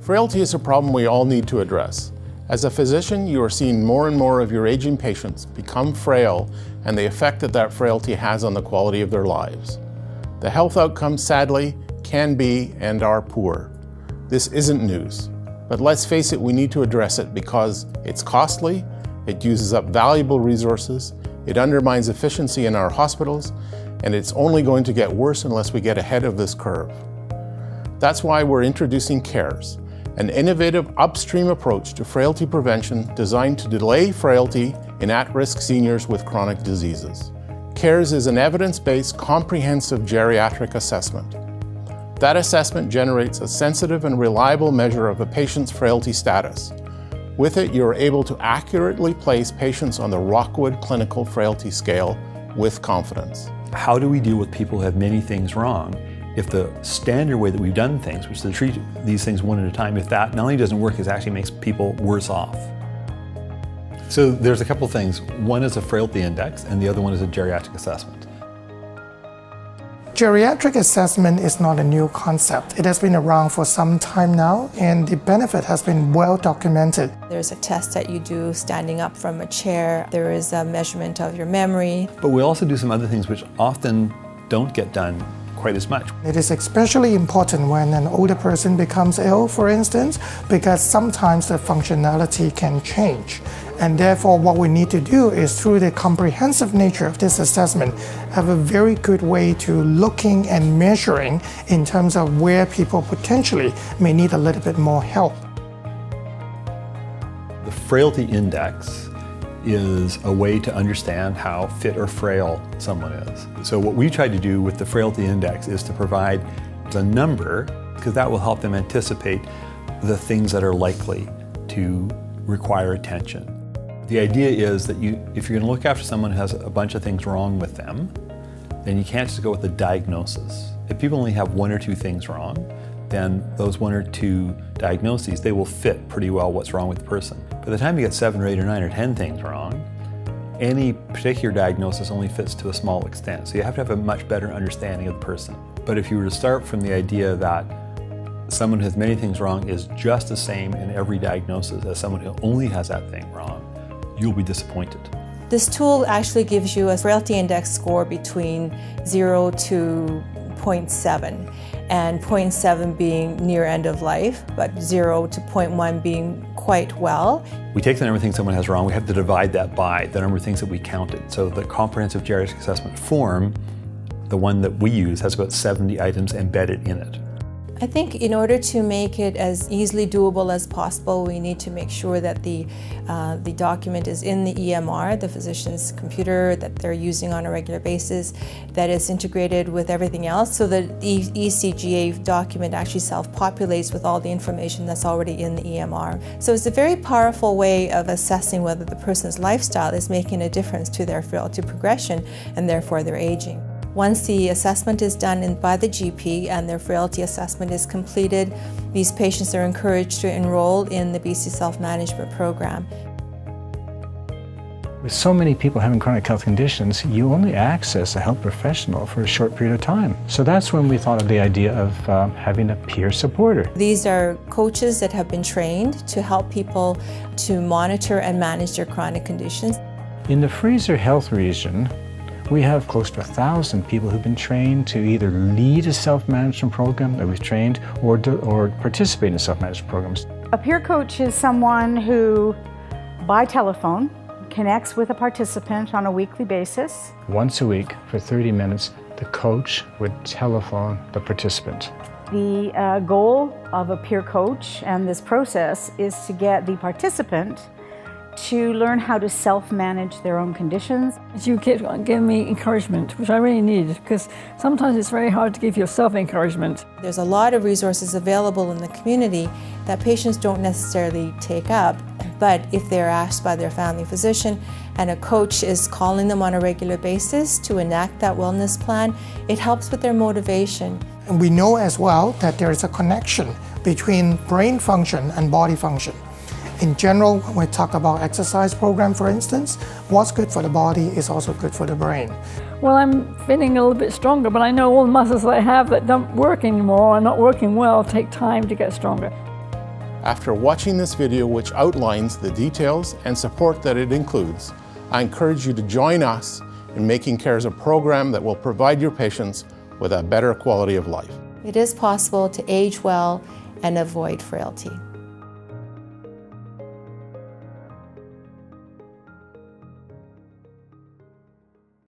Frailty is a problem we all need to address. As a physician, you are seeing more and more of your aging patients become frail and the effect that that frailty has on the quality of their lives. The health outcomes, sadly, can be and are poor. This isn't news, but let's face it, we need to address it because it's costly, it uses up valuable resources, it undermines efficiency in our hospitals, and it's only going to get worse unless we get ahead of this curve. That's why we're introducing CARES, an innovative upstream approach to frailty prevention designed to delay frailty in at-risk seniors with chronic diseases. CARES is an evidence-based, comprehensive geriatric assessment. That assessment generates a sensitive and reliable measure of a patient's frailty status. With it, you're able to accurately place patients on the Rockwood Clinical Frailty Scale with confidence. How do we deal with people who have many things wrong if the standard way that we've done things, which is to treat these things one at a time, if that not only doesn't work, it actually makes people worse off? So there's a couple things. One is a frailty index, and the other one is a geriatric assessment. Geriatric assessment is not a new concept. It has been around for some time now, and the benefit has been well documented. There's a test that you do standing up from a chair. There is a measurement of your memory. But we also do some other things which often don't get done quite as much. It is especially important when an older person becomes ill, for instance, because sometimes the functionality can change. And therefore, what we need to do is, through the comprehensive nature of this assessment, have a very good way to looking and measuring in terms of where people potentially may need a little bit more help. The frailty index is a way to understand how fit or frail someone is. So what we try to do with the frailty index is to provide a number, because that will help them anticipate the things that are likely to require attention. The idea is that if you're going to look after someone who has a bunch of things wrong with them, then you can't just go with the diagnosis. If people only have one or two things wrong, then those one or two diagnoses, they will fit pretty well what's wrong with the person. By the time you get 7 or 8 or 9 or 10 things wrong, any particular diagnosis only fits to a small extent. So you have to have a much better understanding of the person. But if you were to start from the idea that someone who has many things wrong is just the same in every diagnosis as someone who only has that thing wrong, you'll be disappointed. This tool actually gives you a frailty index score between 0 to 0.7, and 0.7 being near end of life, but 0 to 0.1 being quite well. We take the number of things someone has wrong, we have to divide that by the number of things that we counted. So the comprehensive geriatric assessment form, the one that we use, has about 70 items embedded in it. I think in order to make it as easily doable as possible, we need to make sure that the document is in the EMR, the physician's computer that they're using on a regular basis, that is integrated with everything else, so that the ECGA document actually self-populates with all the information that's already in the EMR. So it's a very powerful way of assessing whether the person's lifestyle is making a difference to their frailty progression and therefore their aging. Once the assessment is done by the GP and their frailty assessment is completed, these patients are encouraged to enroll in the BC Self-Management Program. With so many people having chronic health conditions, you only access a health professional for a short period of time. So that's when we thought of the idea of having a peer supporter. These are coaches that have been trained to help people to monitor and manage their chronic conditions. In the Fraser Health region, we have close to 1,000 people who've been trained to either lead a self-management program that we've trained or participate in self-management programs. A peer coach is someone who, by telephone, connects with a participant on a weekly basis. Once a week for 30 minutes, the coach would telephone the participant. The goal of a peer coach and this process is to get the participant to learn how to self-manage their own conditions. You keep giving me encouragement, which I really need, because sometimes it's very hard to give yourself encouragement. There's a lot of resources available in the community that patients don't necessarily take up, but if they're asked by their family physician and a coach is calling them on a regular basis to enact that wellness plan, it helps with their motivation. And we know as well that there is a connection between brain function and body function. In general, when we talk about exercise program, for instance, what's good for the body is also good for the brain. Well, I'm feeling a little bit stronger, but I know all the muscles I have that don't work anymore are not working well take time to get stronger. After watching this video, which outlines the details and support that it includes, I encourage you to join us in making CARES a program that will provide your patients with a better quality of life. It is possible to age well and avoid frailty.